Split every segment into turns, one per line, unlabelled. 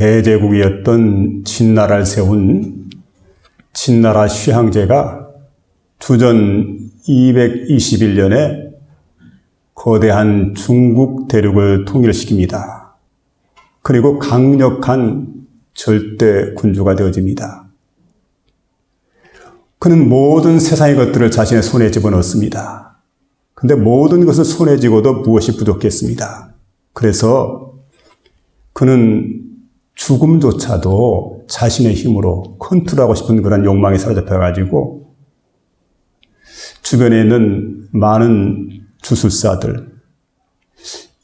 대제국이었던 진나라를 세운 진나라 쉬항제가 주전 221년에 거대한 중국 대륙을 통일시킵니다. 그리고 강력한 절대 군주가 되어집니다. 그는 모든 세상의 것들을 자신의 손에 집어넣습니다. 근데 모든 것을 손에 쥐고도 무엇이 부족했습니다. 그래서 그는 죽음조차도 자신의 힘으로 컨트롤하고 싶은 그런 욕망에 사로잡혀가지고 주변에 있는 많은 주술사들,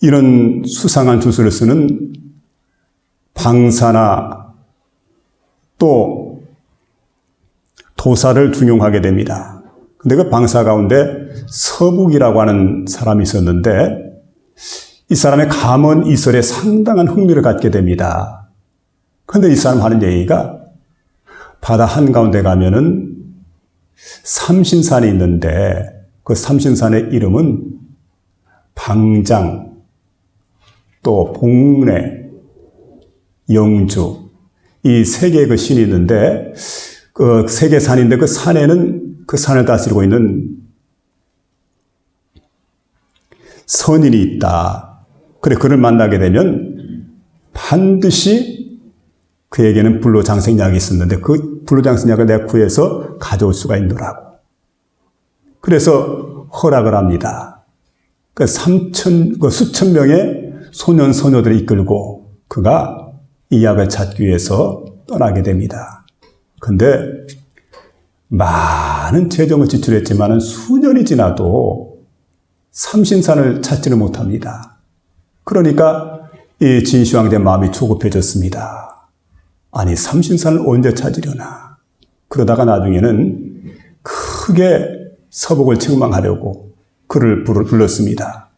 이런 수상한 주술을 쓰는 방사나 또 도사를 중용하게 됩니다. 근데 그 방사 가운데 서북이라고 하는 사람이 있었는데 이 사람의 감언 이설에 상당한 흥미를 갖게 됩니다. 그런데 이 사람 하는 얘기가 바다 한가운데 가면은 삼신산이 있는데 그 삼신산의 이름은 방장, 또 복례, 영주, 이 세 개의 그 신이 있는데 그 세 개 산인데 그 산에는 그 산을 다스리고 있는 선인이 있다. 그래, 그를 만나게 되면 반드시 그에게는 불로장생약이 있었는데 그 불로장생약을 내가 구해서 가져올 수가 있노라고. 그래서 허락을 합니다. 그 수천 명의 소년, 소녀들을 이끌고 그가 이 약을 찾기 위해서 떠나게 됩니다. 근데 많은 재정을 지출했지만 수년이 지나도 삼신산을 찾지를 못합니다. 그러니까 이 진시황제 마음이 조급해졌습니다. 아니, 삼신산을 언제 찾으려나. 그러다가 나중에는 크게 서복을 책망하려고 그를 불렀습니다.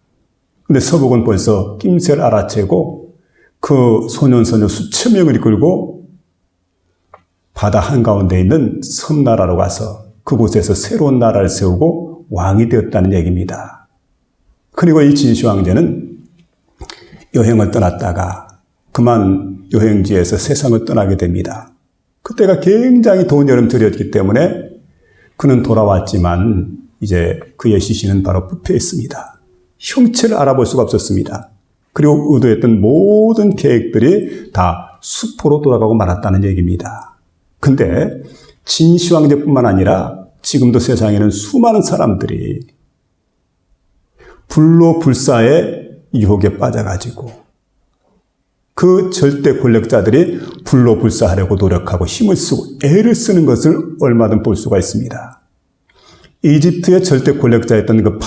근데 서복은 벌써 낌새를 알아채고 그 소년소녀 수천 명을 이끌고 바다 한가운데 있는 섬나라로 가서 그곳에서 새로운 나라를 세우고 왕이 되었다는 얘기입니다. 그리고 이 진시황제는 여행을 떠났다가 그만 여행지에서 세상을 떠나게 됩니다. 그때가 굉장히 더운 여름철이었기 때문에 그는 돌아왔지만 이제 그의 시신은 바로 부패했습니다. 형체를 알아볼 수가 없었습니다. 그리고 의도했던 모든 계획들이 다 수포로 돌아가고 말았다는 얘기입니다. 근데 진시황제뿐만 아니라 지금도 세상에는 수많은 사람들이 불로불사의 유혹에 빠져가지고 그 절대 권력자들이 불로불사하려고 노력하고 힘을 쓰고 애를 쓰는 것을 얼마든 볼 수가 있습니다. 이집트의 절대 권력자였던 그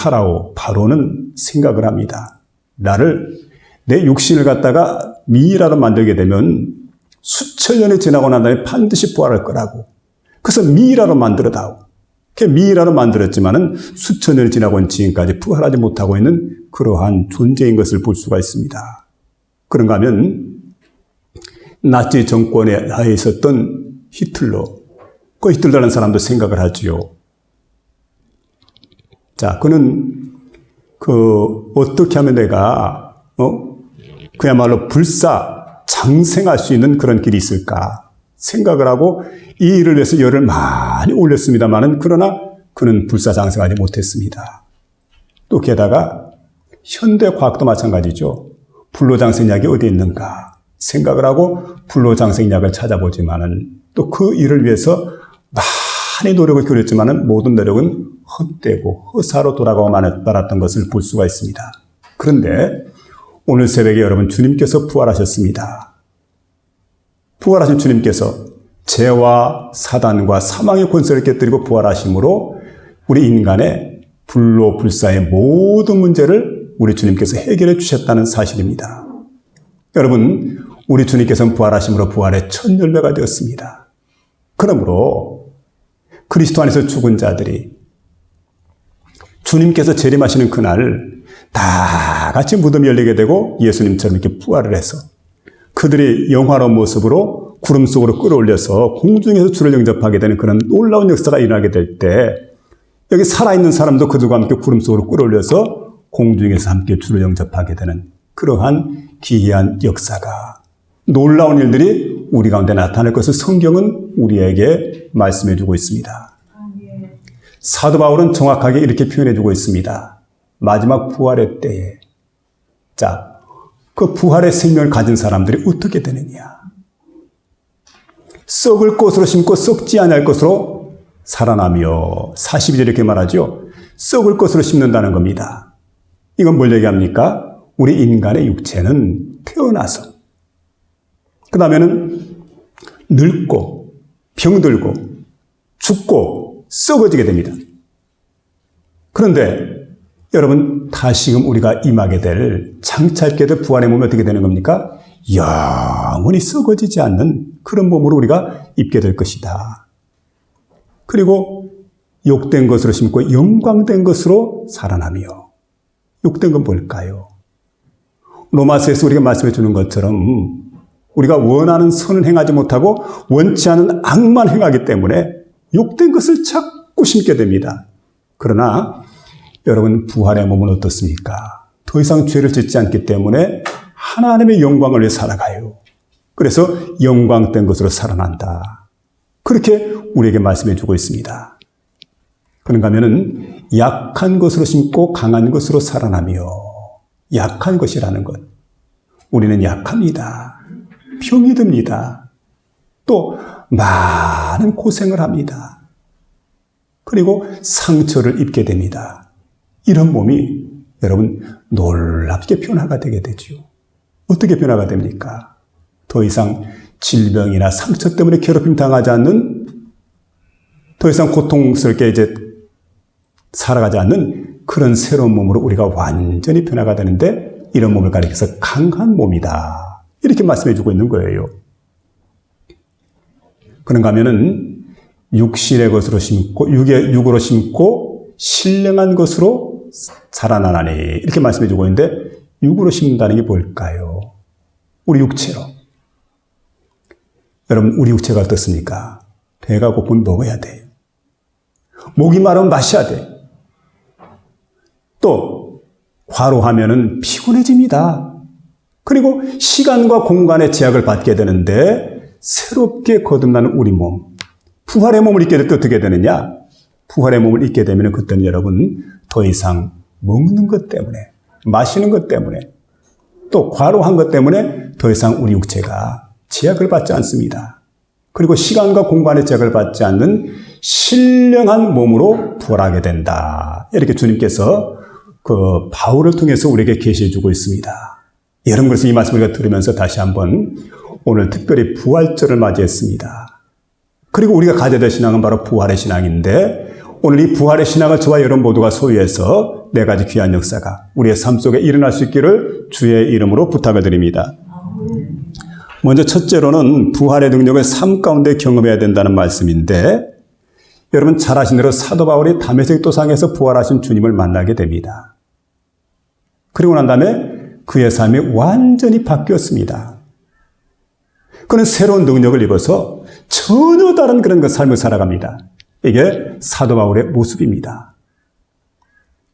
바로는 생각을 합니다. 나를 내 육신을 갖다가 미이라로 만들게 되면 수천 년이 지나고 난 다음에 반드시 부활할 거라고. 그래서 미이라로 만들어다오. 그 미이라로 만들었지만은 수천 년이 지나고 온 지금까지 부활하지 못하고 있는 그러한 존재인 것을 볼 수가 있습니다. 그런가 하면 나치 정권에 하에 있었던 히틀러, 그 히틀러라는 사람도 생각을 하지요. 자, 그는 어떻게 하면 내가 그야말로 장생할 수 있는 그런 길이 있을까 생각을 하고 이 일을 위해서 열을 많이 올렸습니다만은 그러나 그는 불사장생하지 못했습니다. 또 게다가 현대과학도 마찬가지죠. 불로장생약이 어디 있는가 생각을 하고 불로장생약을 찾아보지만은 또 그 일을 위해서 많이 노력을 기울였지만은 모든 노력은 헛되고 허사로 돌아가고 말았던 것을 볼 수가 있습니다. 그런데 오늘 새벽에 여러분, 주님께서 부활하셨습니다. 부활하신 주님께서 죄와 사단과 사망의 권세를 깨뜨리고 부활하심으로 우리 인간의 불로불사의 모든 문제를 우리 주님께서 해결해 주셨다는 사실입니다. 여러분, 우리 주님께서는 부활하심으로 부활의 첫 열매가 되었습니다. 그러므로 그리스도 안에서 죽은 자들이 주님께서 재림하시는 그날 다 같이 무덤이 열리게 되고 예수님처럼 이렇게 부활을 해서 그들이 영화로운 모습으로 구름 속으로 끌어올려서 공중에서 주를 영접하게 되는 그런 놀라운 역사가 일어나게 될 때 여기 살아있는 사람도 그들과 함께 구름 속으로 끌어올려서 공중에서 함께 주를 영접하게 되는 그러한 기이한 역사가 놀라운 일들이 우리 가운데 나타날 것을 성경은 우리에게 말씀해 주고 있습니다. 사도 바울은 정확하게 이렇게 표현해 주고 있습니다. 마지막 부활의 때에 자, 그 부활의 생명을 가진 사람들이 어떻게 되느냐? 썩을 것으로 심고 썩지 아니할 것으로 살아나며 42절에 이렇게 말하죠. 썩을 것으로 심는다는 겁니다. 이건 뭘 얘기합니까? 우리 인간의 육체는 태어나서 그 다음에는 늙고 병들고 죽고 썩어지게 됩니다. 그런데 여러분 다시금 우리가 임하게 될 장차있게 될 부활의 몸이 어떻게 되는 겁니까? 영원히 썩어지지 않는 그런 몸으로 우리가 입게 될 것이다. 그리고 욕된 것으로 심고 영광된 것으로 살아나며 욕된 건 뭘까요? 로마서에서 우리가 말씀해 주는 것처럼 우리가 원하는 선은 행하지 못하고 원치 않은 악만 행하기 때문에 욕된 것을 자꾸 심게 됩니다. 그러나 여러분 부활의 몸은 어떻습니까? 더 이상 죄를 짓지 않기 때문에 하나님의 영광을 위해 살아가요. 그래서 영광된 것으로 살아난다. 그렇게 우리에게 말씀해 주고 있습니다. 그런가 하면은 약한 것으로 심고 강한 것으로 살아나며 약한 것이라는 것. 우리는 약합니다. 병이 듭니다. 또 많은 고생을 합니다. 그리고 상처를 입게 됩니다. 이런 몸이 여러분 놀랍게 변화가 되게 되죠. 어떻게 변화가 됩니까? 더 이상 질병이나 상처 때문에 괴롭힘 당하지 않는 더 이상 고통스럽게 이제 살아가지 않는 그런 새로운 몸으로 우리가 완전히 변화가 되는데 이런 몸을 가리켜서 강한 몸이다. 이렇게 말씀해 주고 있는 거예요. 그런가 하면은 육신의 것으로 심고 육으로 심고 신령한 것으로 자라나나니 이렇게 말씀해 주고 있는데 육으로 심는다는 게 뭘까요? 우리 육체로. 여러분 우리 육체가 어떻습니까? 배가 고프면 먹어야 돼요. 목이 마르면 마셔야 돼요. 또 과로하면은 피곤해집니다. 그리고 시간과 공간의 제약을 받게 되는데 새롭게 거듭나는 우리 몸, 부활의 몸을 잊게 될 때 어떻게 되느냐? 부활의 몸을 잊게 되면 그때는 여러분 더 이상 먹는 것 때문에, 마시는 것 때문에, 또 과로한 것 때문에 더 이상 우리 육체가 제약을 받지 않습니다. 그리고 시간과 공간의 제약을 받지 않는 신령한 몸으로 부활하게 된다. 이렇게 주님께서 그 바울을 통해서 우리에게 계시해 주고 있습니다. 여러분 그래서 이 말씀을 우리가 들으면서 다시 한번 오늘 특별히 부활절을 맞이했습니다. 그리고 우리가 가져야 될 신앙은 바로 부활의 신앙인데 오늘 이 부활의 신앙을 저와 여러분 모두가 소유해서 네 가지 귀한 역사가 우리의 삶 속에 일어날 수 있기를 주의 이름으로 부탁을 드립니다. 먼저 첫째로는 부활의 능력을 삶 가운데 경험해야 된다는 말씀인데 여러분 잘 아신 대로 사도 바울이 다메섹 도상에서 부활하신 주님을 만나게 됩니다. 그리고 난 다음에 그의 삶이 완전히 바뀌었습니다. 그는 새로운 능력을 입어서 전혀 다른 그런 삶을 살아갑니다. 이게 사도 바울의 모습입니다.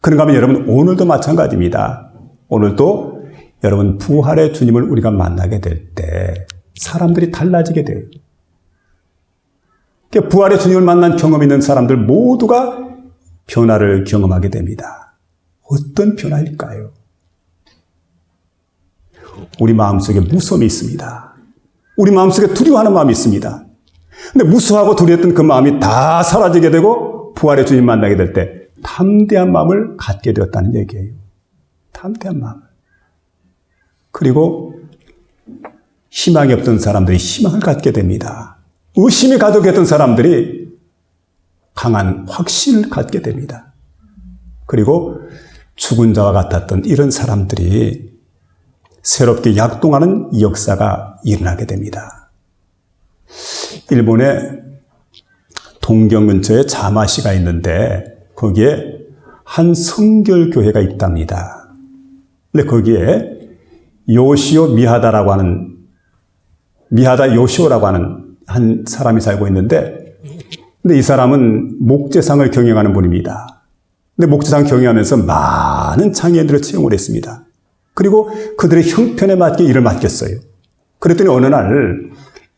그런가 하면 여러분 오늘도 마찬가지입니다. 오늘도 여러분 부활의 주님을 우리가 만나게 될 때 사람들이 달라지게 돼요. 부활의 주님을 만난 경험 있는 사람들 모두가 변화를 경험하게 됩니다. 어떤 변화일까요? 우리 마음속에 무서움이 있습니다. 우리 마음속에 두려워하는 마음이 있습니다. 근데 무수하고 두려웠던 그 마음이 다 사라지게 되고 부활의 주님 만나게 될 때 담대한 마음을 갖게 되었다는 얘기예요. 담대한 마음을. 그리고 희망이 없던 사람들이 희망을 갖게 됩니다. 의심이 가득했던 사람들이 강한 확신을 갖게 됩니다. 그리고 죽은 자와 같았던 이런 사람들이 새롭게 약동하는 역사가 일어나게 됩니다. 일본의 동경 근처에 자마시가 있는데 거기에 한 성결교회가 있답니다. 근데 거기에 미하다 요시오라고 하는 한 사람이 살고 있는데 근데 이 사람은 목재상을 경영하는 분입니다. 근데 목재상 경영하면서 많은 장애인들을 채용을 했습니다. 그리고 그들의 형편에 맞게 일을 맡겼어요. 그랬더니 어느 날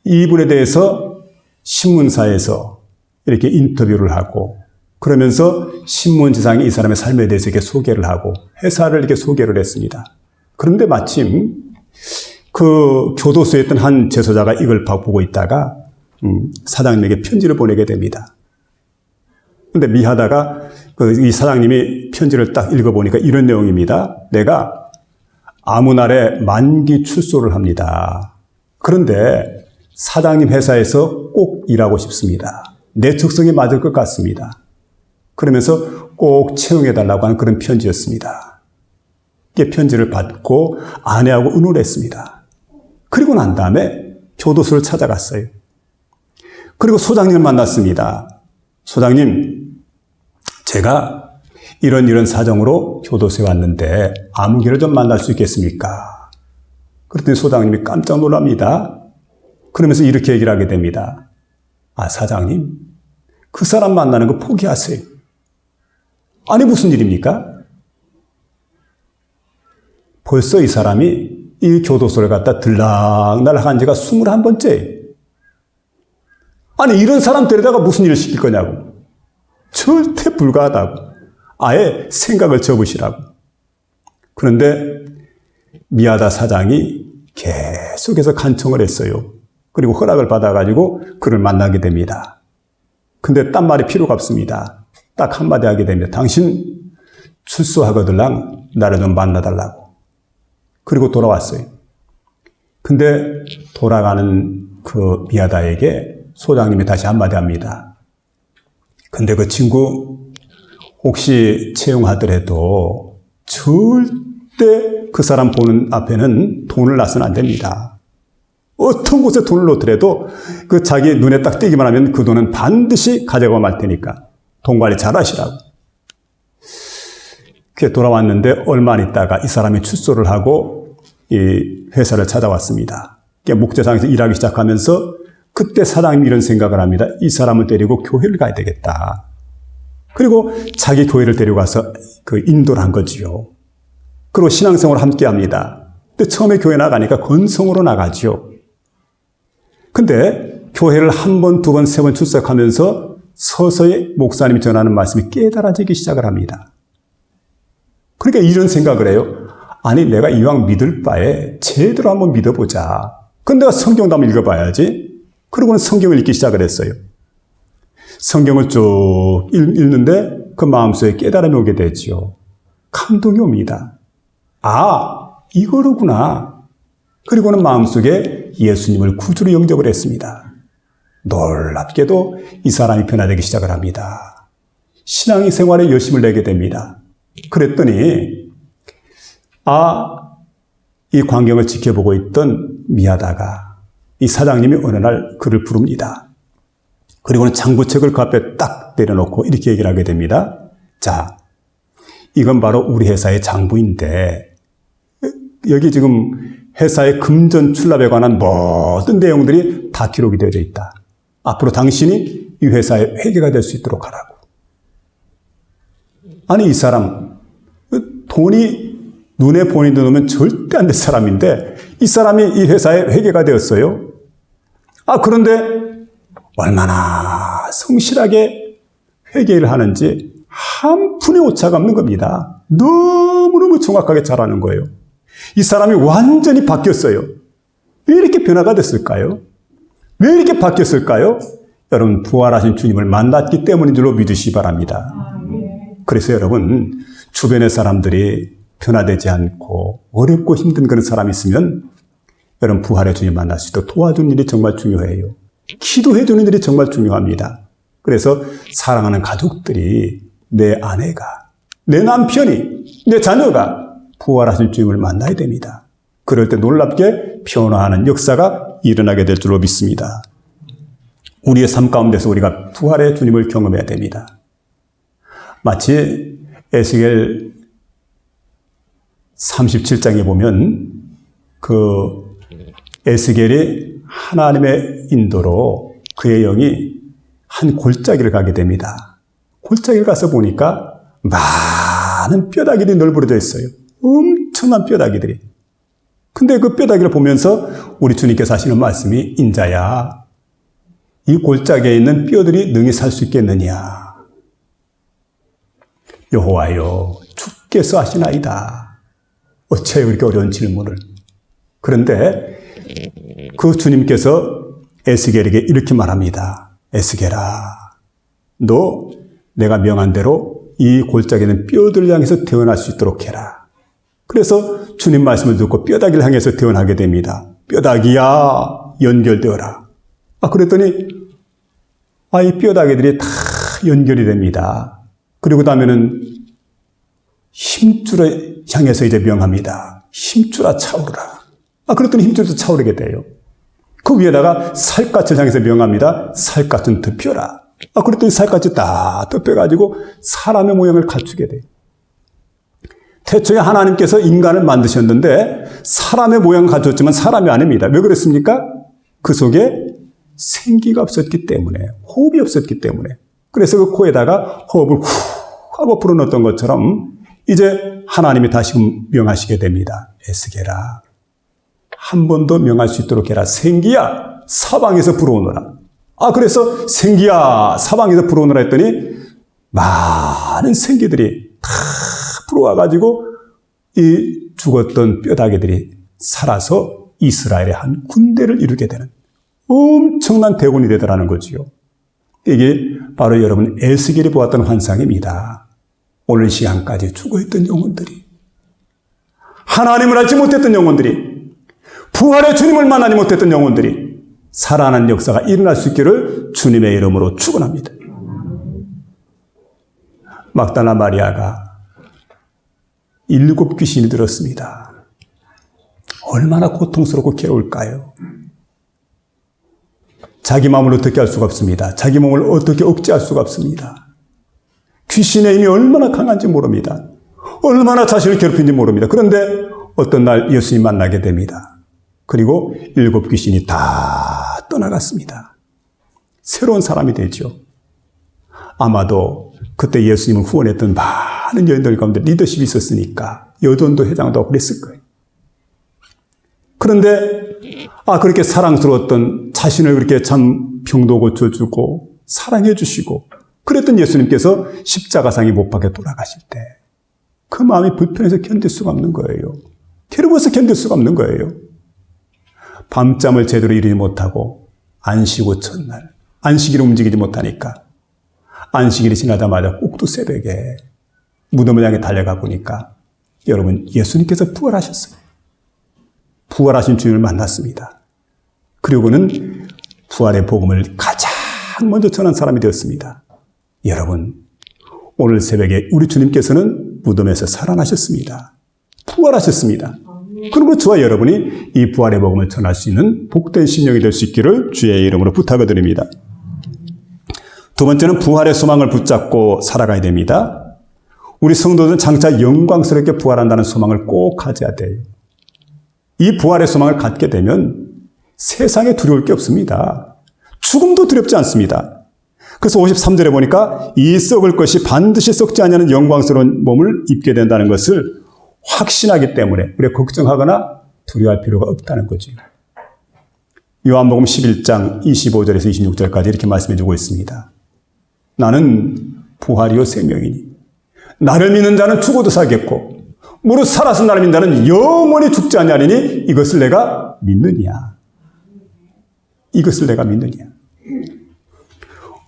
이분에 대해서 신문사에서 이렇게 인터뷰를 하고 그러면서 신문지상이 이 사람의 삶에 대해서 이렇게 소개를 하고 회사를 이렇게 소개를 했습니다. 그런데 마침 그 교도소에 있던 한 재소자가 이걸 보고 있다가 사장님에게 편지를 보내게 됩니다. 근데 미하다가 이 사장님이 편지를 딱 읽어보니까 이런 내용입니다. 내가 아무 날에 만기 출소를 합니다. 그런데 사장님 회사에서 꼭 일하고 싶습니다. 내 적성에 맞을 것 같습니다. 그러면서 꼭 채용해달라고 하는 그런 편지였습니다. 이 편지를 받고 아내하고 의논을 했습니다. 그리고 난 다음에 교도소를 찾아갔어요. 그리고 소장님을 만났습니다. 소장님, 제가 이런 사정으로 교도소에 왔는데 아무개를 좀 만날 수 있겠습니까? 그랬더니 소장님이 깜짝 놀랍니다. 그러면서 이렇게 얘기를 하게 됩니다. 아, 사장님, 그 사람 만나는 거 포기하세요. 아니, 무슨 일입니까? 벌써 이 사람이 이 교도소를 갖다 들락날락 한 지가 21번째예요. 아니, 이런 사람 데려다가 무슨 일을 시킬 거냐고. 절대 불가하다고. 아예 생각을 접으시라고. 그런데 미하다 사장이 계속해서 간청을 했어요. 그리고 허락을 받아가지고 그를 만나게 됩니다. 근데 딴 말이 필요가 없습니다. 딱 한마디 하게 됩니다. 당신 출소하거들랑 나를 좀 만나달라고. 그리고 돌아왔어요. 근데 돌아가는 그 미하다에게 소장님이 다시 한마디 합니다. 근데 그 친구 혹시 채용하더라도 절대 그 사람 보는 앞에는 돈을 놔서는 안 됩니다. 어떤 곳에 돈을 놓더라도 그 자기 눈에 딱 띄기만 하면 그 돈은 반드시 가져가 말 테니까 돈 관리 잘 하시라고. 그게 돌아왔는데 얼마 안 있다가 이 사람이 출소를 하고 이 회사를 찾아왔습니다. 목재상에서 일하기 시작하면서 그때 사장님이 이런 생각을 합니다. 이 사람을 데리고 교회를 가야 되겠다. 그리고 자기 교회를 데려가서 그 인도를 한 거지요. 그리고 신앙생활을 함께 합니다. 근데 처음에 교회 나가니까 건성으로 나가지요. 근데 교회를 한 번, 두 번, 세 번 출석하면서 서서히 목사님이 전하는 말씀이 깨달아지기 시작을 합니다. 그러니까 이런 생각을 해요. 아니, 내가 이왕 믿을 바에 제대로 한번 믿어보자. 그럼 내가 성경도 한번 읽어봐야지. 그러고는 성경을 읽기 시작을 했어요. 성경을 쭉 읽는데 그 마음속에 깨달음이 오게 되죠. 감동이 옵니다. 아, 이거로구나. 그리고는 마음속에 예수님을 구주로 영접을 했습니다. 놀랍게도 이 사람이 변화되기 시작을 합니다. 신앙 생활에 열심을 내게 됩니다. 그랬더니 이 광경을 지켜보고 있던 미하다가 이 사장님이 어느 날 그를 부릅니다. 그리고는 장부책을 그 앞에 딱 내려놓고 이렇게 얘기를 하게 됩니다. 자, 이건 바로 우리 회사의 장부인데 여기 지금 회사의 금전 출납에 관한 모든 내용들이 다 기록이 되어 있다. 앞으로 당신이 이 회사의 회계가 될 수 있도록 하라고. 아니, 이 사람 돈이 눈에 보이는 놈은 절대 안 될 사람인데 이 사람이 이 회사의 회계가 되었어요. 그런데 얼마나 성실하게 회계를 하는지 한 푼의 오차가 없는 겁니다. 너무너무 정확하게 잘하는 거예요. 이 사람이 완전히 바뀌었어요. 왜 이렇게 변화가 됐을까요? 왜 이렇게 바뀌었을까요? 여러분, 부활하신 주님을 만났기 때문인 줄로 믿으시기 바랍니다. 그래서 여러분, 주변의 사람들이 변화되지 않고 어렵고 힘든 그런 사람이 있으면 여러분, 부활의 주님 만날 수 있도록 도와주는 일이 정말 중요해요. 기도해 주는 일이 정말 중요합니다. 그래서 사랑하는 가족들이, 내 아내가, 내 남편이, 내 자녀가 부활하신 주님을 만나야 됩니다. 그럴 때 놀랍게 변화하는 역사가 일어나게 될 줄로 믿습니다. 우리의 삶 가운데서 우리가 부활의 주님을 경험해야 됩니다. 마치 에스겔 37장에 보면 그 에스겔이 하나님의 인도로 그의 영이 한 골짜기를 가게 됩니다. 골짜기를 가서 보니까 많은 뼈다귀들이 널브러져 있어요. 엄청난 뼈다귀들이. 근데 그 뼈다귀를 보면서 우리 주님께서 하시는 말씀이 인자야, 이 골짜기에 있는 뼈들이 능히 살 수 있겠느냐. 여호와여, 주께서 하시나이다. 어찌하여 이렇게 어려운 질문을. 그런데 그 주님께서 에스겔에게 이렇게 말합니다. 에스겔아, 너 내가 명한 대로 이 골짜기에 있는 뼈들을 향해서 태어날 수 있도록 해라. 그래서 주님 말씀을 듣고 뼈다귀를 향해서 태어나게 됩니다. 뼈다귀야, 연결되어라. 그랬더니 이 뼈다귀들이 다 연결이 됩니다. 그리고 다음에는 힘줄을 향해서 이제 명합니다. 힘줄아 차오르라. 그랬더니 힘줄도 차오르게 돼요. 그 위에다가 살갗을 향해서 명합니다. 살갗은 덮여라. 그랬더니 살갗이 다 덮여가지고 사람의 모양을 갖추게 돼요. 태초에 하나님께서 인간을 만드셨는데 사람의 모양을 갖췄지만 사람이 아닙니다. 왜 그랬습니까? 그 속에 생기가 없었기 때문에, 호흡이 없었기 때문에. 그래서 그 코에다가 호흡을 후 하고 불어넣었던 것처럼 이제 하나님이 다시금 명하시게 됩니다. 에스겔아, 한 번 더 명할 수 있도록 해라. 생기야, 사방에서 불어오너라. 그래서 생기야, 사방에서 불어오너라 했더니 많은 생기들이 다 불어와가지고 이 죽었던 뼈다귀들이 살아서 이스라엘의 한 군대를 이루게 되는 엄청난 대군이 되더라는 거지요. 이게 바로 여러분 에스겔이 보았던 환상입니다. 오늘 시간까지 죽어있던 영혼들이, 하나님을 알지 못했던 영혼들이, 부활의 주님을 만나지 못했던 영혼들이 살아나는 역사가 일어날 수 있기를 주님의 이름으로 축원합니다. 막달라 마리아가 7 귀신이 들었습니다. 얼마나 고통스럽고 괴로울까요? 자기 마음을 어떻게 할 수가 없습니다. 자기 몸을 어떻게 억제할 수가 없습니다. 귀신의 힘이 얼마나 강한지 모릅니다. 얼마나 자신을 괴롭힌지 모릅니다. 그런데 어떤 날 예수님 만나게 됩니다. 그리고 7 귀신이 다 떠나갔습니다. 새로운 사람이 되죠. 아마도 그때 예수님을 후원했던 많은 여인들 가운데 리더십이 있었으니까 여전도 회장도 하고 그랬을 거예요. 그런데 그렇게 사랑스러웠던, 자신을 그렇게 참 병도 고쳐주고 사랑해 주시고 그랬던 예수님께서 십자가상에 못 박혀 돌아가실 때 그 마음이 불편해서 견딜 수가 없는 거예요. 괴로워서 견딜 수가 없는 거예요. 밤잠을 제대로 이루지 못하고 안식오 첫날, 안식일을 움직이지 못하니까 안식일이 지나자마자 꼭두 새벽에 무덤을 향해 달려가 보니까 여러분, 예수님께서 부활하셨어요. 부활하신 주님을 만났습니다. 그리고는 부활의 복음을 가장 먼저 전한 사람이 되었습니다. 여러분, 오늘 새벽에 우리 주님께서는 무덤에서 살아나셨습니다. 부활하셨습니다. 그러므로 저와 여러분이 이 부활의 복음을 전할 수 있는 복된 심령이 될 수 있기를 주의 이름으로 부탁을 드립니다. 두 번째는 부활의 소망을 붙잡고 살아가야 됩니다. 우리 성도들은 장차 영광스럽게 부활한다는 소망을 꼭 가져야 돼요. 이 부활의 소망을 갖게 되면 세상에 두려울 게 없습니다. 죽음도 두렵지 않습니다. 그래서 53절에 보니까 이 썩을 것이 반드시 썩지 않냐는 영광스러운 몸을 입게 된다는 것을 확신하기 때문에 우리가 걱정하거나 두려워할 필요가 없다는 거죠. 요한복음 11장 25절에서 26절까지 이렇게 말씀해 주고 있습니다. 나는 부활이요 생명이니 나를 믿는 자는 죽어도 살겠고 무릇 살아서 나를 믿는 자는 영원히 죽지 아니하리니 이것을 내가 믿느냐. 이것을 내가 믿느냐.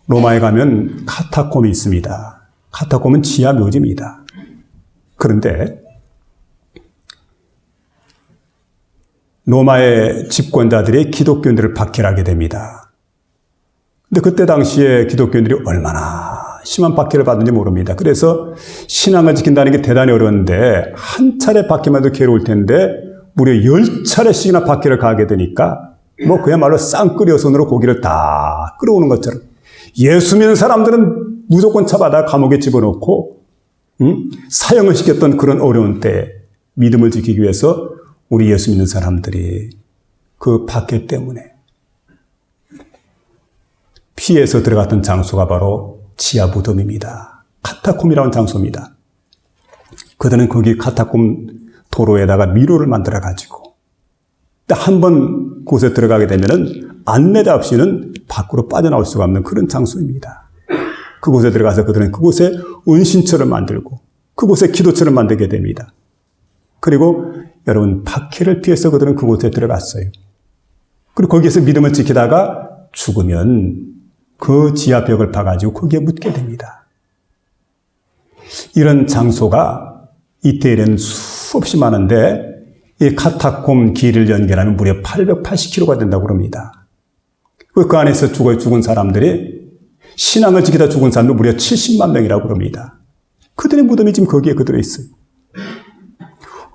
로마에 가면 카타콤이 있습니다. 카타콤은 지하 묘지입니다. 그런데 로마의 집권자들이 기독교인들을 박해하게 됩니다. 근데 그때 당시에 기독교인들이 얼마나 심한 박해를 받는지 모릅니다. 그래서 신앙을 지킨다는 게 대단히 어려운데 한 차례 박해만 해도 괴로울 텐데 무려 10차례씩이나 박해를 가하게 되니까 그야말로 쌍끌이어 손으로 고기를 다 끌어오는 것처럼 예수 믿는 사람들은 무조건 잡아다 감옥에 집어넣고 사형을 시켰던 그런 어려운 때에 믿음을 지키기 위해서 우리 예수 믿는 사람들이 그 박해 때문에 피해서 들어갔던 장소가 바로 지하 무덤입니다. 카타콤이라는 장소입니다. 그들은 거기 카타콤 도로에다가 미로를 만들어가지고 한 번 그곳에 들어가게 되면은 안내자 없이는 밖으로 빠져나올 수가 없는 그런 장소입니다. 그곳에 들어가서 그들은 그곳에 은신처를 만들고 그곳에 기도처를 만들게 됩니다. 그리고 여러분 박해를 피해서 그들은 그곳에 들어갔어요. 그리고 거기에서 믿음을 지키다가 죽으면 그 지하벽을 파가지고 거기에 묻게 됩니다. 이런 장소가 이태리에는 수없이 많은데 이 카타콤 길을 연결하면 무려 880km가 된다고 합니다. 그 안에서 죽은 사람들이 신앙을 지키다 죽은 사람도 무려 70만 명이라고 합니다. 그들의 무덤이 지금 거기에 그대로 있어요.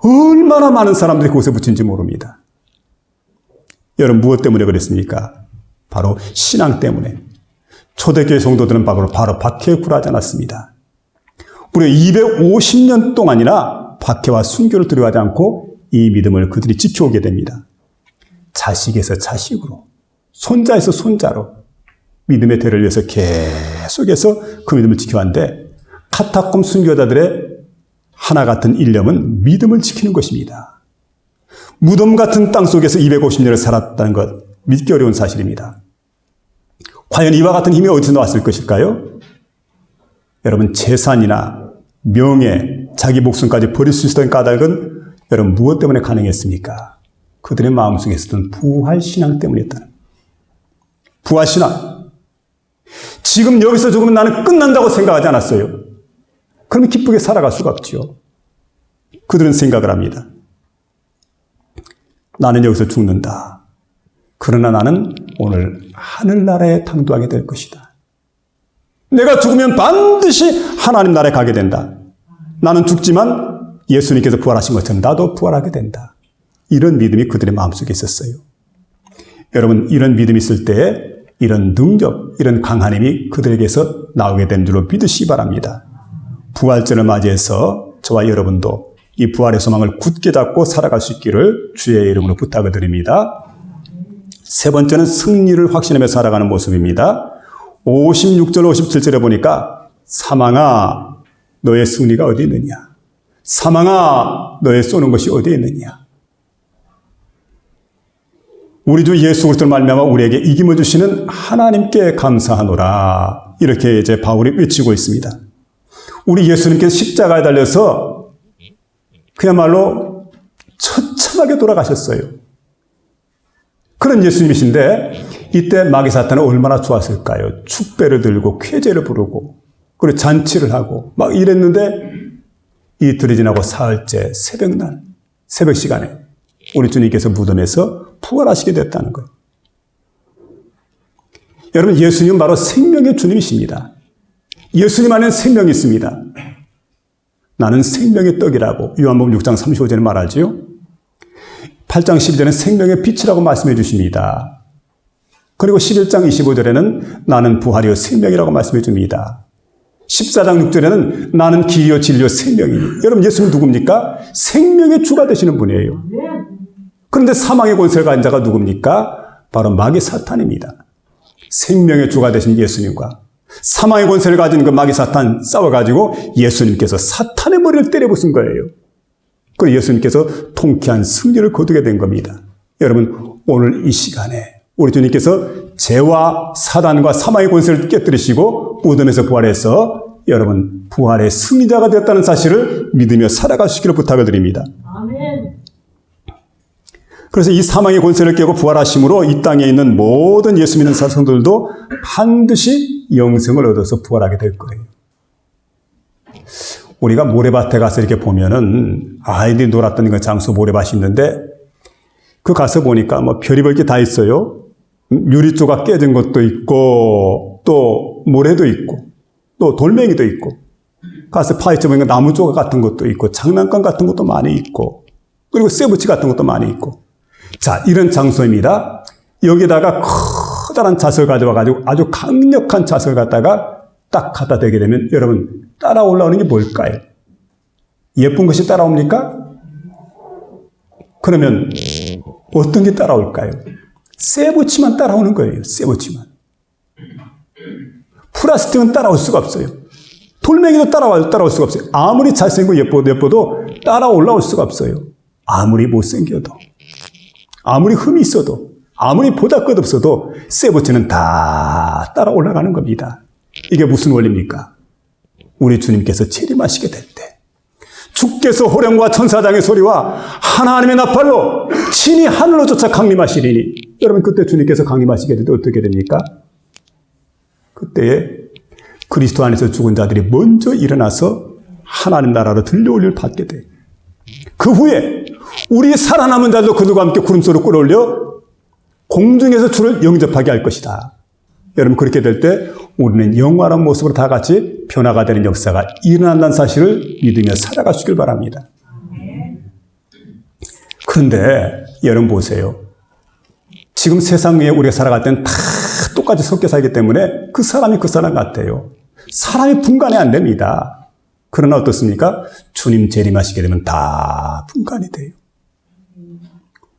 얼마나 많은 사람들이 그곳에 묻힌지 모릅니다. 여러분 무엇 때문에 그랬습니까? 바로 신앙 때문에. 초대교회 성도들은 바로 박해에 굴하지 않았습니다. 무려 250년 동안이나 박해와 순교를 두려워하지 않고 이 믿음을 그들이 지켜오게 됩니다. 자식에서 자식으로, 손자에서 손자로 믿음의 대를 위해서 계속해서 그 믿음을 지켜왔는데 카타콤 순교자들의 하나 같은 일념은 믿음을 지키는 것입니다. 무덤 같은 땅 속에서 250년을 살았다는 것 믿기 어려운 사실입니다. 과연 이와 같은 힘이 어디서 나왔을 것일까요? 여러분 재산이나 명예, 자기 목숨까지 버릴 수 있었던 까닭은 여러분 무엇 때문에 가능했습니까? 그들의 마음속에 있었던 부활신앙 때문이었다는 거예요. 부활신앙. 지금 여기서 죽으면 나는 끝난다고 생각하지 않았어요. 그러면 기쁘게 살아갈 수가 없죠. 그들은 생각을 합니다. 나는 여기서 죽는다. 그러나 나는 오늘 하늘나라에 당도하게 될 것이다. 내가 죽으면 반드시 하나님 나라에 가게 된다. 나는 죽지만 예수님께서 부활하신 것처럼 나도 부활하게 된다. 이런 믿음이 그들의 마음속에 있었어요. 여러분 이런 믿음이 있을 때 이런 능력, 이런 강한 힘이 그들에게서 나오게 된 줄로 믿으시기 바랍니다. 부활절을 맞이해서 저와 여러분도 이 부활의 소망을 굳게 잡고 살아갈 수 있기를 주의 이름으로 부탁을 드립니다. 세 번째는 승리를 확신하며 살아가는 모습입니다. 56절, 57절에 보니까 사망아 너의 승리가 어디 있느냐? 사망아 너의 쏘는 것이 어디에 있느냐? 우리 주 예수 그리스도를 말미암아 우리에게 이김을 주시는 하나님께 감사하노라. 이렇게 이제 바울이 외치고 있습니다. 우리 예수님께서 십자가에 달려서 그야말로 처참하게 돌아가셨어요. 그런 예수님이신데 이때 마귀 사탄은 얼마나 좋았을까요? 축배를 들고 쾌제를 부르고 그리고 잔치를 하고 막 이랬는데 이틀이 지나고 사흘째 새벽날, 새벽 시간에 우리 주님께서 무덤에서 부활하시게 됐다는 거예요. 여러분 예수님은 바로 생명의 주님이십니다. 예수님 안에는 생명이 있습니다. 나는 생명의 떡이라고 요한복음 6장 35절에 말하지요. 8장 12절에는 생명의 빛이라고 말씀해 주십니다. 그리고 11장 25절에는 나는 부활이요 생명이라고 말씀해 줍니다. 14장 6절에는 나는 길이요 진리요 생명이니. 여러분 예수님 누굽니까? 생명의 주가 되시는 분이에요. 그런데 사망의 권세를 가진 자가 누굽니까? 바로 마귀 사탄입니다. 생명의 주가 되신 예수님과 사망의 권세를 가진 그 마귀 사탄 싸워가지고 예수님께서 사탄의 머리를 때려부순 거예요. 그리고 예수님께서 통쾌한 승리를 거두게 된 겁니다. 여러분 오늘 이 시간에 우리 주님께서 죄와 사단과 사망의 권세를 깨뜨리시고 무덤에서 부활해서 여러분 부활의 승리자가 되었다는 사실을 믿으며 살아가시기를 부탁을 드립니다. 아멘. 그래서 이 사망의 권세를 깨고 부활하심으로 이 땅에 있는 모든 예수 믿는 사성들도 반드시 영생을 얻어서 부활하게 될 거예요. 우리가 모래밭에 가서 이렇게 보면은 아이들이 놀았던 그 장소 모래밭이 있는데 그 가서 보니까 뭐 별의별 게 다 있어요. 유리조각 깨진 것도 있고 또 모래도 있고 또 돌멩이도 있고 가서 파헤쳐 보니까 나무 조각 같은 것도 있고 장난감 같은 것도 많이 있고 그리고 쇠붙이 같은 것도 많이 있고 자 이런 장소입니다. 여기다가 커다란 잣을 가져와가지고 아주 강력한 잣을 갖다가 딱 갖다 대게 되면 여러분 따라 올라오는 게 뭘까요? 예쁜 것이 따라옵니까? 그러면 어떤 게 따라올까요? 쇠붙이만 따라오는 거예요. 쇠붙이만. 플라스틱은 따라올 수가 없어요. 돌멩이도 따라올 수가 없어요. 아무리 잘생기고 예뻐도 따라 올라올 수가 없어요. 아무리 못생겨도. 아무리 흠이 있어도, 아무리 보잘것없어도 쇠붙이는 다 따라 올라가는 겁니다. 이게 무슨 원리입니까? 우리 주님께서 재림하시게 될 때 주께서 호령과 천사장의 소리와 하나님의 나팔로 친히 하늘로 쫓아 강림하시리니, 여러분 그때 주님께서 강림하시게 될 때 어떻게 됩니까? 그때에 그리스도 안에서 죽은 자들이 먼저 일어나서 하나님 나라로 들려올림을 받게 돼요. 그 후에 우리 살아남은 자도 그들과 함께 구름소리로 끌어올려 공중에서 주를 영접하게 할 것이다. 여러분 그렇게 될 때 우리는 영원한 모습으로 다 같이 변화가 되는 역사가 일어난다는 사실을 믿으며 살아가시길 바랍니다. 그런데 여러분 보세요. 지금 세상 위에 우리가 살아갈 때는 다 똑같이 섞여 살기 때문에 그 사람이 그 사람 같아요. 사람이 분간이 안 됩니다. 그러나 어떻습니까? 주님 재림하시게 되면 다 분간이 돼요.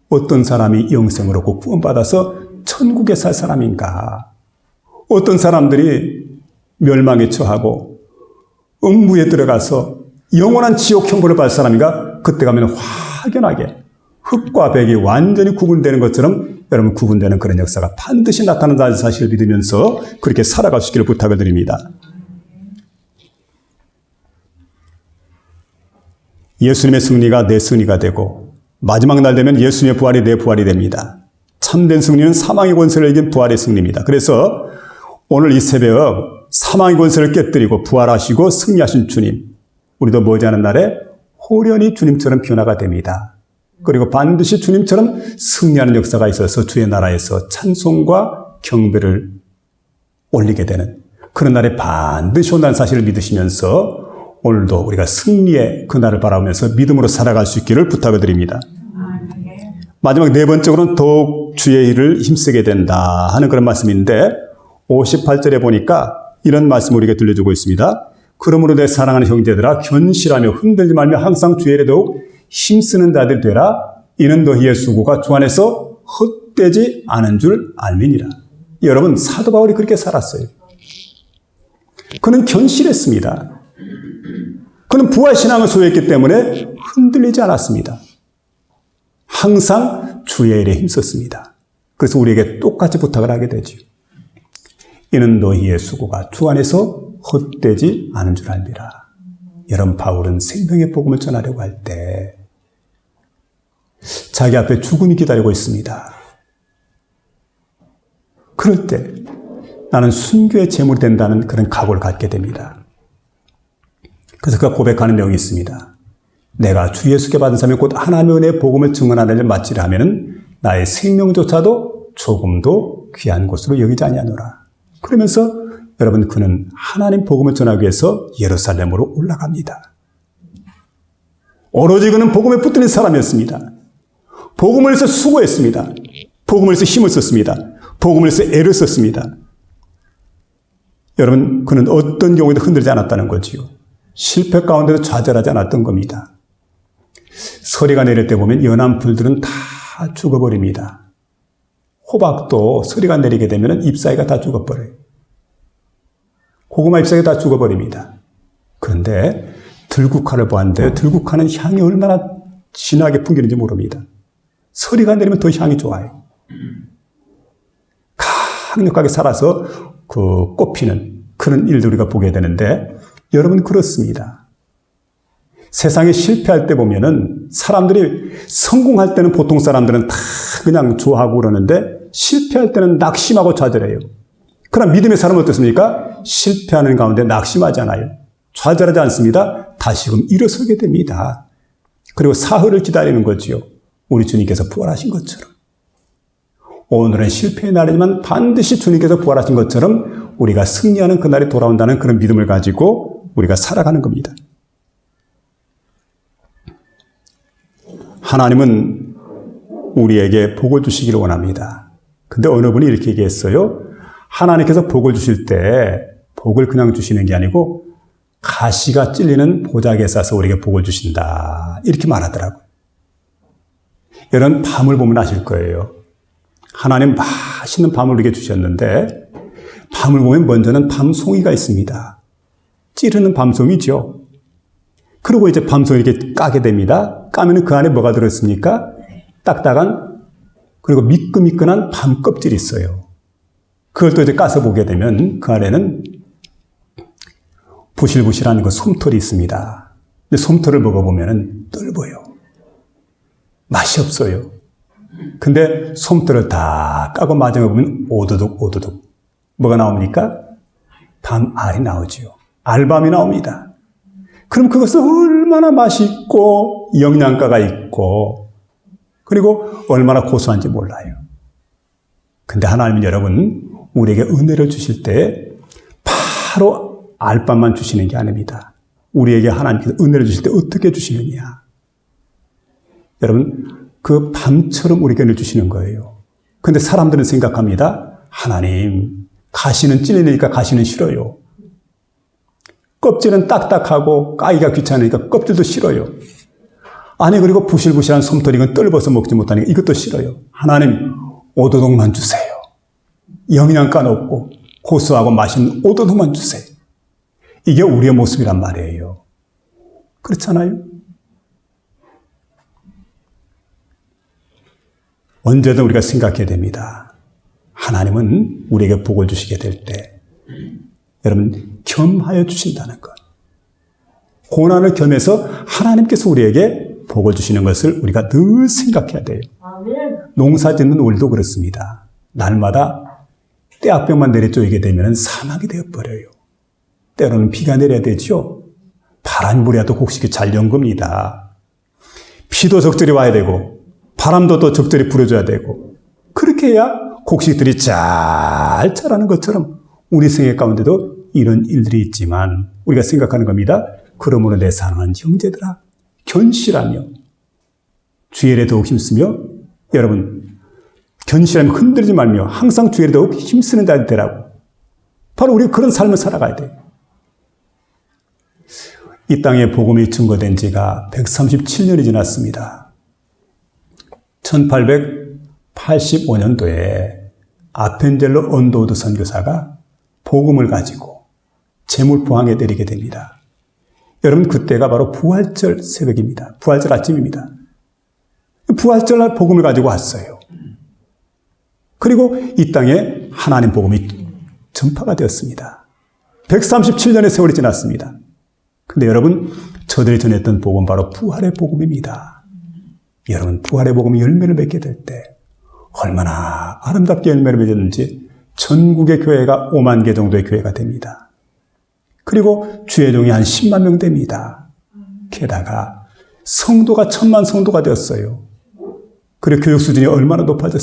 어떤 사람이 영생을 얻고 구원받아서 천국에 살 사람인가? 어떤 사람들이 멸망에 처하고 음부에 들어가서 영원한 지옥 형벌을 받을 사람인가? 그때 가면 확연하게 흙과 백이 완전히 구분되는 것처럼 여러분 구분되는 그런 역사가 반드시 나타난다는 사실을 믿으면서 그렇게 살아가시기를 부탁을 드립니다. 예수님의 승리가 내 승리가 되고 마지막 날 되면 예수님의 부활이 내 부활이 됩니다. 참된 승리는 사망의 권세를 이긴 부활의 승리입니다. 그래서 오늘 이 새벽 사망의 권세를 깨뜨리고 부활하시고 승리하신 주님, 우리도 머지않은 날에 호련히 주님처럼 변화가 됩니다. 그리고 반드시 주님처럼 승리하는 역사가 있어서 주의 나라에서 찬송과 경배를 올리게 되는 그런 날에 반드시 온다는 사실을 믿으시면서 오늘도 우리가 승리의 그날을 바라보면서 믿음으로 살아갈 수 있기를 부탁을 드립니다. 마지막 네 번째로는 더욱 주의 일을 힘쓰게 된다 하는 그런 말씀인데 58절에 보니까 이런 말씀을 우리에게 들려주고 있습니다. 그러므로 내 사랑하는 형제들아 견실하며 흔들지 말며 항상 주의 일에 더욱 힘쓰는 자들 되라. 이는 너희의 수고가 주 안에서 헛되지 않은 줄 알미니라. 여러분 사도 바울이 그렇게 살았어요. 그는 견실했습니다. 그는 부활신앙을 소유했기 때문에 흔들리지 않았습니다. 항상 주의 일에 힘썼습니다. 그래서 우리에게 똑같이 부탁을 하게 되죠. 이는 너희의 수고가 주 안에서 헛되지 않은 줄 알미라. 여러분 바울은 생명의 복음을 전하려고 할 때 자기 앞에 죽음이 기다리고 있습니다. 그럴 때 나는 순교의 제물이 된다는 그런 각오를 갖게 됩니다. 그래서 그가 고백하는 내용이 있습니다. 내가 주 예수께 받은 사명 곧 하나님의 은혜의 복음을 증언하는 일을 마치려 하면은 나의 생명조차도 조금도 귀한 것으로 여기지 아니하노라. 그러면서 여러분 그는 하나님 복음을 전하기 위해서 예루살렘으로 올라갑니다. 오로지 그는 복음에 붙들린 사람이었습니다. 복음을 위해서 수고했습니다. 복음을 위해서 힘을 썼습니다. 복음을 위해서 애를 썼습니다. 여러분 그는 어떤 경우에도 흔들리지 않았다는 거지요. 실패 가운데도 좌절하지 않았던 겁니다. 서리가 내릴 때 보면 연한 풀들은 다 죽어버립니다. 호박도 서리가 내리게 되면 잎사귀가 다 죽어버려요. 고구마 잎사귀가 다 죽어버립니다. 그런데 들국화를 보았는데 들국화는 향이 얼마나 진하게 풍기는지 모릅니다. 서리가 내리면 더 향이 좋아요. 강력하게 살아서 그 꽃피는 그런 일들 우리가 보게 되는데 여러분 그렇습니다. 세상에 실패할 때 보면은 사람들이 성공할 때는 보통 사람들은 다 그냥 좋아하고 그러는데 실패할 때는 낙심하고 좌절해요. 그러나 믿음의 사람은 어떻습니까? 실패하는 가운데 낙심하지 않아요. 좌절하지 않습니다. 다시금 일어서게 됩니다. 그리고 사흘을 기다리는 거지요. 우리 주님께서 부활하신 것처럼. 오늘은 실패의 날이지만 반드시 주님께서 부활하신 것처럼 우리가 승리하는 그날이 돌아온다는 그런 믿음을 가지고 우리가 살아가는 겁니다. 하나님은 우리에게 복을 주시기를 원합니다. 근데 어느 분이 이렇게 얘기했어요. 하나님께서 복을 주실 때 복을 그냥 주시는 게 아니고 가시가 찔리는 보자기에 싸서 우리에게 복을 주신다. 이렇게 말하더라고요. 여러분 밤을 보면 아실 거예요. 하나님 맛있는 밤을 우리에게 주셨는데 밤을 보면 먼저는 밤송이가 있습니다. 찌르는 밤송이죠. 그리고 이제 밤송이 이렇게 까게 됩니다. 까면 그 안에 뭐가 들어있습니까? 딱딱한 그리고 미끈미끈한 밤 껍질이 있어요. 그걸 또 이제 까서 보게 되면 그 안에는 부실부실한 그 솜털이 있습니다. 근데 솜털을 먹어보면 떫어요. 맛이 없어요. 근데 솜털을 다 까고 마정해보면 오도독 오도독. 뭐가 나옵니까? 밤알이 나오지요. 알밤이 나옵니다. 그럼 그것은 얼마나 맛있고 영양가가 있고 그리고 얼마나 고소한지 몰라요. 근데 하나님은 여러분 우리에게 은혜를 주실 때 바로 알밤만 주시는 게 아닙니다. 우리에게 하나님께서 은혜를 주실 때 어떻게 주시느냐. 여러분 그 밤처럼 우리에게 은혜를 주시는 거예요. 근데 사람들은 생각합니다. 하나님 가시는 찔리니까 가시는 싫어요. 껍질은 딱딱하고 까기가 귀찮으니까 껍질도 싫어요. 아니 그리고 부실부실한 솜털이건 떫어서 먹지 못하니까 이것도 싫어요. 하나님 오도독만 주세요. 영양가 높고 고소하고 맛있는 오도독만 주세요. 이게 우리의 모습이란 말이에요. 그렇잖아요? 언제든 우리가 생각해야 됩니다. 하나님은 우리에게 복을 주시게 될 때 여러분 겸하여 주신다는 것. 고난을 겸해서 하나님께서 우리에게 복을 주시는 것을 우리가 늘 생각해야 돼요. 농사 짓는 우리도 그렇습니다. 날마다 떼약볕만 내려쪼이게 되면 사막이 되어버려요. 때로는 비가 내려야 되죠. 바람이 불어야도 곡식이 잘 연급니다. 비도 적절히 와야 되고 바람도 또 적절히 불어줘야 되고 그렇게 해야 곡식들이 잘 자라는 것처럼 우리 생애 가운데도 이런 일들이 있지만 우리가 생각하는 겁니다. 그러므로 내 사랑하는 형제들아 견실하며 주의 일에 더욱 힘쓰며 여러분 견실하며 흔들리지 말며 항상 주의 일에 더욱 힘쓰는 자들 되라고. 바로 우리가 그런 삶을 살아가야 돼요. 이 땅에 복음이 증거된 지가 137년이 지났습니다. 1885년도에 아펜젤로 언더우드 선교사가 복음을 가지고 재물포항에 내리게 됩니다. 여러분 그때가 바로 부활절 새벽입니다. 부활절 아침입니다. 부활절날 복음을 가지고 왔어요. 그리고 이 땅에 하나님 복음이 전파가 되었습니다. 137년의 세월이 지났습니다. 근데 여러분 저들이 전했던 복음 바로 부활의 복음입니다. 여러분 부활의 복음이 열매를 맺게 될 때 얼마나 아름답게 열매를 맺었는지 전국의 교회가 5만 개 정도의 교회가 됩니다. 그리고 주의 종이 한 10만 명 됩니다. 게다가 성도가 1000만 성도가 되었어요. 그리고 교육 수준이 얼마나 높아졌어요.